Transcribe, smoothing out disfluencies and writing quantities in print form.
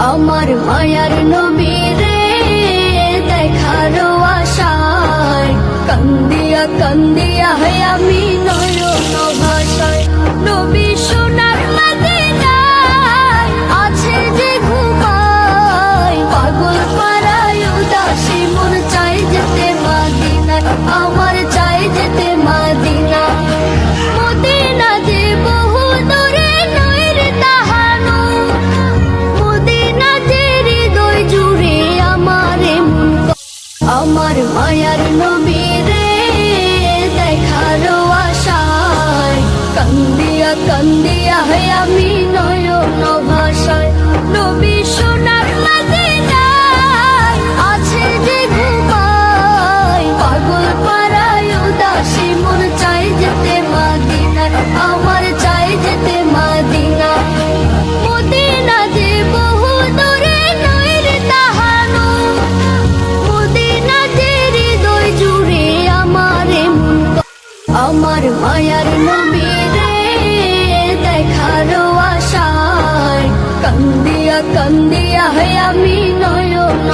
আমার মায়ার নবী রে দেখার আশায় কান্দিয়া কান্দিয়া আমি নয়ন ভাষায় নবী সোনার মদিনায় আছে যে ঘুমায় পাগল পাড়ায় উদাসী মন চাই যেতে মদিনায় আমার চাই যেতে মদিনা মদিনা যে বহু দূরে নয় রে তাহানো মদিনা যে হৃদয় জুড়ে আমারে মন আমার মায়ার নবী রে দেখার আশায় কান্দিয়া কান্দিয়া আমি নয়ন ভাষায় নবী সোনার মদিনায় আছে যে ঘুমায় পাগল পাড়ায় উদাসী মন চাই যেতে মদিনায় আমার চাই যেতে মদিনা মদিনা যে বহু দূরে নয় রে তাহানো মদিনা যে হৃদয় জুড়ে আমারে মন আমার মায়ার নবী রে দেখার আশায় কান্দিয়া কান্দিয়া আমি নয়ন